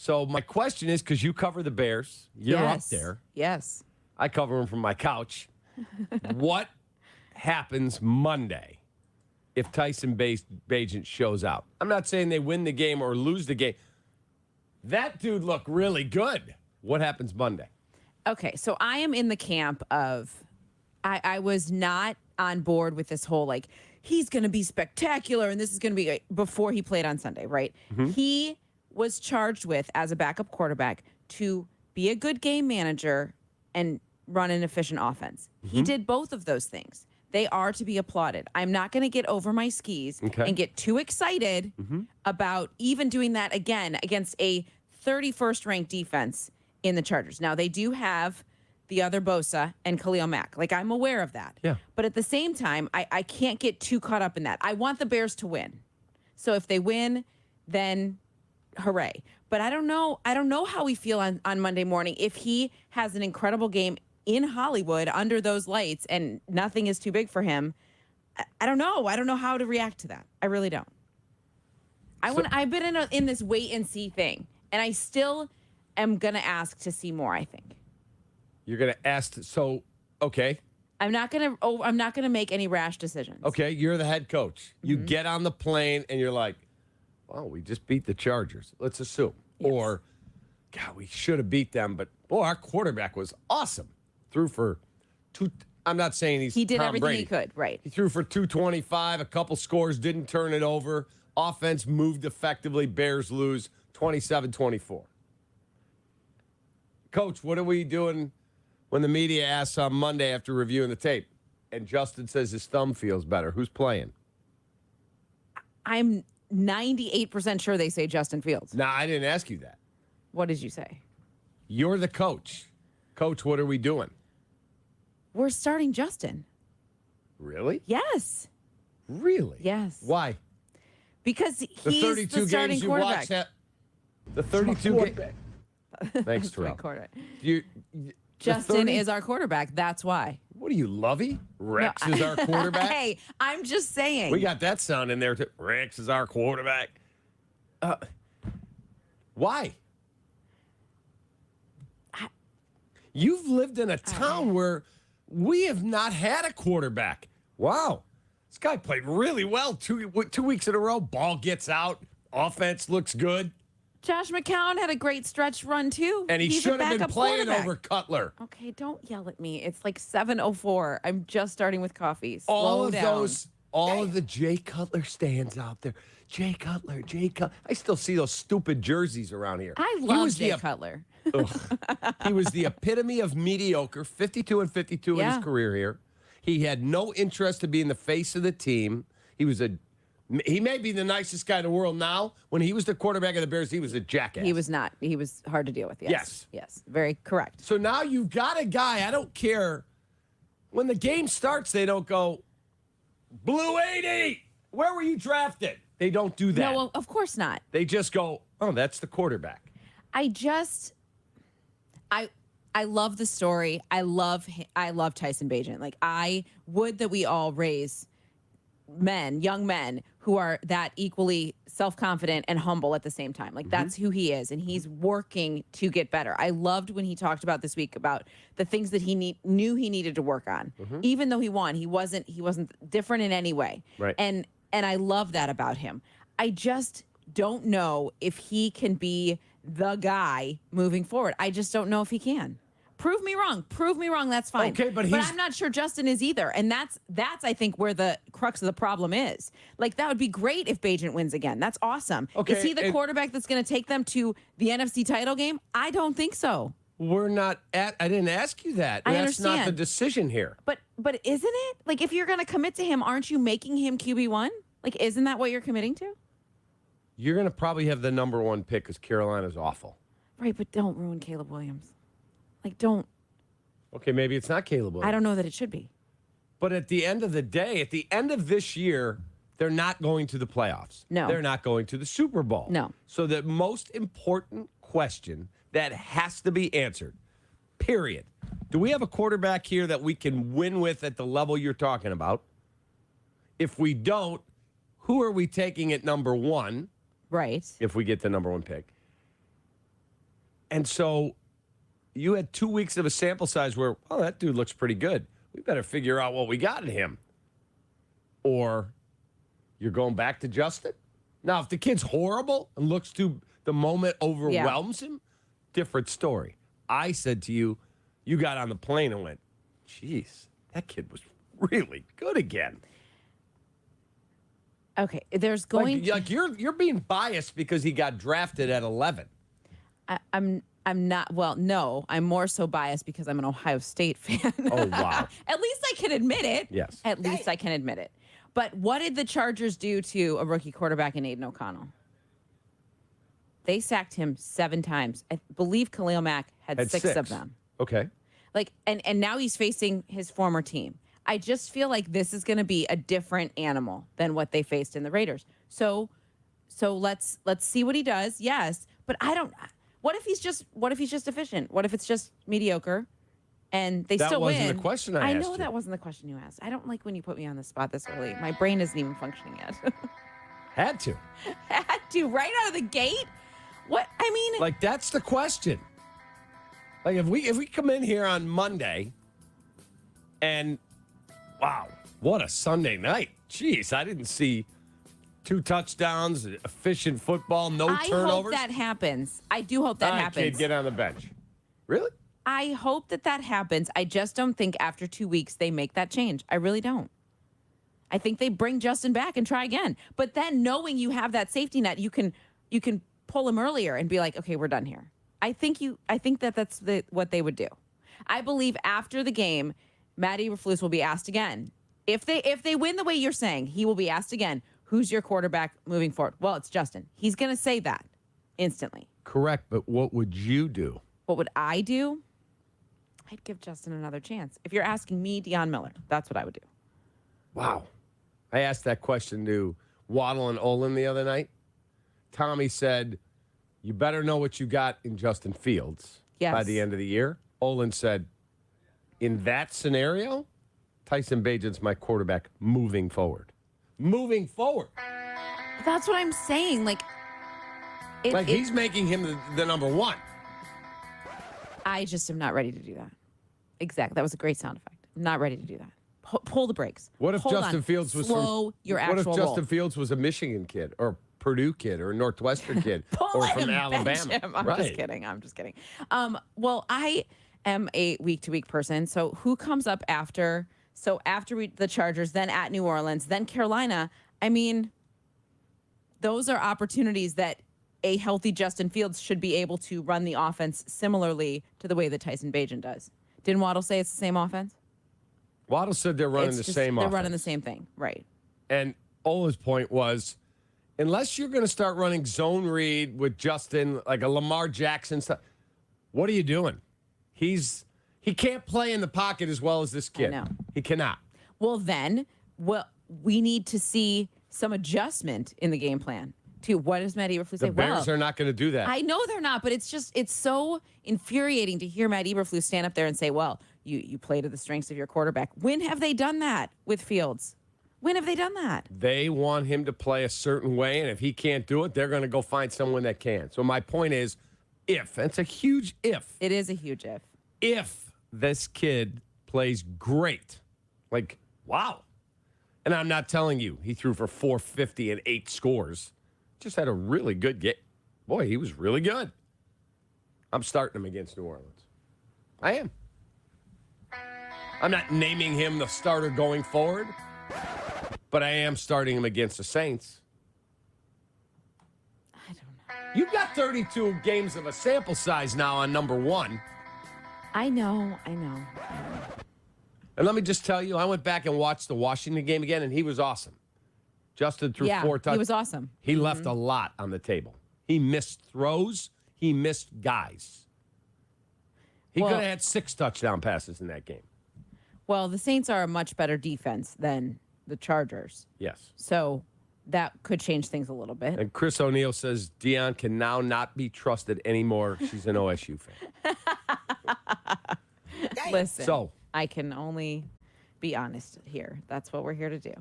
So my question is, because you cover the Bears, you're up there. Yes. I cover them from my couch. What happens Monday if Tyson Bagent shows out? I'm not saying they win the game or lose the game. That dude looked really good. What happens Monday? Okay, so I am in the camp of I was not on board with this whole, like, he's going to be spectacular and this is going to be before he played on Sunday, right? Mm-hmm. He was charged with, as a backup quarterback, to be a good game manager and run an efficient offense. Mm-hmm. He did both of those things. They are to be applauded. I'm not going to get over my skis and get too excited about even doing that again against a 31st ranked defense in the Chargers. Now, they do have the other Bosa and Khalil Mack. Like, I'm aware of that. Yeah. But at the same time, I can't get too caught up in that. I want the Bears to win. So if they win, then hooray. But I don't know how we feel on Monday morning if he has an incredible game in Hollywood under those lights and nothing is too big for him. I don't know. I don't know how to react to that. I really don't. I've been in this wait and see thing, and I still am going to ask to see more, I think. You're going to ask. So, okay. I'm not going to make any rash decisions. Okay, you're the head coach. You get on the plane and you're like, well, we just beat the Chargers. Let's assume. Yes. Or, God, we should have beat them, but boy, our quarterback was awesome. Threw for I'm not saying he did Tom everything Brady. He could, right. He threw for 225, a couple scores, didn't turn it over. Offense moved effectively. Bears lose 27-24. Coach, what are we doing when the media asks on Monday after reviewing the tape and Justin says his thumb feels better? Who's playing? I'm 98% sure they say Justin Fields. No, I didn't ask you that. What did you say? You're the coach. Coach, what are we doing? We're starting Justin. Really? Yes. Really? Yes. Why? Because he's the starting quarterback. The 32 games. Thanks, Terrell. Justin is our quarterback. That's why. What are you, Lovey? Rex is our quarterback? Hey, I'm just saying. We got that sound in there, too. Rex is our quarterback. Why? You've lived in a town where we have not had a quarterback. Wow. This guy played really well 2 weeks in a row. Ball gets out. Offense looks good. Josh McCown had a great stretch run, too. And he should have been playing over Cutler. Okay, don't yell at me. It's like 7:04. I'm just starting with coffee. All of the Jay Cutler stands out there. Jay Cutler. I still see those stupid jerseys around here. I love Jay Cutler. He was the epitome of mediocre, 52 and 52 in his career here. He had no interest to be in the face of the team. He may be the nicest guy in the world now. When he was the quarterback of the Bears, he was a jackass. He was not. He was hard to deal with. Yes. Very correct. So now you've got a guy, I don't care. When the game starts, they don't go, Blue 80, where were you drafted? They don't do that. No, well, of course not. They just go, oh, that's the quarterback. I love the story. I love Tyson Bagent. Like, I would that we all raise young men who are that equally self-confident and humble at the same time. Like, that's who he is, and he's working to get better. I loved when he talked about this week about the things that he knew he needed to work on. Even though he won, he wasn't different in any way. Right. And I love that about him. I just don't know if he can be the guy moving forward. I just don't know if he can. Prove me wrong. That's fine. Okay, but I'm not sure Justin is either. And that's I think where the crux of the problem is. Like, that would be great if Bagent wins again. That's awesome. Okay, is he the quarterback that's going to take them to the NFC title game? I don't think so. I didn't ask you that. I That's understand. not the decision here. But isn't it? Like, if you're going to commit to him, aren't you making him QB1? Like, isn't that what you're committing to? You're going to probably have the number one pick because Carolina's awful. Right, but don't ruin Caleb Williams. Like, don't. Okay, maybe it's not Caleb Williams. I don't know that it should be. But at the end of the day, at the end of this year, they're not going to the playoffs. No. They're not going to the Super Bowl. No. So the most important question that has to be answered, period. Do we have a quarterback here that we can win with at the level you're talking about? If we don't, who are we taking at number one? Right. If we get the number one pick. And so you had 2 weeks of a sample size where, oh, that dude looks pretty good. We better figure out what we got in him. Or you're going back to Justin. Now, if the kid's horrible and the moment overwhelms him, different story. I said to you, you got on the plane and went, geez, that kid was really good again. Okay, there's going like you're being biased because he got drafted at 11. I'm not. Well, no, I'm more so biased because I'm an Ohio State fan. Oh, wow. At least I can admit it. Yes. At least I can admit it. But what did the Chargers do to a rookie quarterback in Aiden O'Connell? They sacked him 7 times. I believe Khalil Mack had 6 of them. Okay. And now he's facing his former team. I just feel like this is going to be a different animal than what they faced in the Raiders. So let's see what he does. Yes, but I don't. What if he's just efficient? What if it's just mediocre, and they still win? That wasn't the question I asked. I know that wasn't the question you asked. I don't like when you put me on the spot this early. My brain isn't even functioning yet. Had to right out of the gate. What I mean, like that's the question. Like if we come in here on Monday, and wow, what a Sunday night! Jeez, I didn't see 2 touchdowns, efficient football, no turnovers. I hope that happens. I do hope that happens. Kid, get on the bench. Really? I hope that happens. I just don't think after 2 weeks they make that change. I really don't. I think they bring Justin back and try again. But then knowing you have that safety net, you can pull him earlier and be like, okay, we're done here. I think that's what they would do. I believe after the game, Matt Eberflus will be asked again. If they win the way you're saying, he will be asked again, who's your quarterback moving forward? Well, it's Justin. He's going to say that instantly. Correct, but what would you do? What would I do? I'd give Justin another chance. If you're asking me, Deion Miller, that's what I would do. Wow. I asked that question to Waddle and Olin the other night. Tommy said, you better know what you got in Justin Fields by the end of the year. Olin said, in that scenario, Tyson Bagent's my quarterback moving forward. Moving forward. That's what I'm saying. He's making him the number 1. I just am not ready to do that. Exactly. That was a great sound effect. I'm not ready to do that. Pull the brakes. What if Justin Fields was slow your actual What if Justin roll. Fields was a Michigan kid or Purdue kid or a Northwestern kid or from Alabama? I'm just kidding. Well, I am a week-to-week person. So who comes up after? So after the Chargers, then at New Orleans, then Carolina. I mean, those are opportunities that a healthy Justin Fields should be able to run the offense similarly to the way that Tyson Bagent does. Didn't Waddle say it's the same offense? Waddle said they're running the same offense. They're running the same thing, right. And Ola's point was, unless you're going to start running zone read with Justin, like a Lamar Jackson stuff, what are you doing? He can't play in the pocket as well as this kid. I know. He cannot. Well, then, we need to see some adjustment in the game plan. To what does Matt Eberflus say? The Bears are not going to do that. I know they're not, but it's so infuriating to hear Matt Eberflus stand up there and say, well, you play to the strengths of your quarterback. When have they done that with Fields? When have they done that? They want him to play a certain way, and if he can't do it, they're going to go find someone that can. So my point is, if, and it's a huge if. It is a huge if. If this kid plays great, like, wow. And I'm not telling you he threw for 450 and 8 scores. Just had a really good game. Boy, he was really good. I'm starting him against New Orleans. I am. I'm not naming him the starter going forward, but I am starting him against the Saints. I don't know. You've got 32 games of a sample size now on number 1. I know. And let me just tell you, I went back and watched the Washington game again, and he was awesome. Justin threw 4 touchdowns. He was awesome. He left a lot on the table. He missed throws. He missed guys. He could have had 6 touchdown passes in that game. Well, the Saints are a much better defense than the Chargers. Yes. So that could change things a little bit. And Chris O'Neill says Deion can now not be trusted anymore. She's an OSU fan. Listen, So I can only be honest here. That's what we're here to do.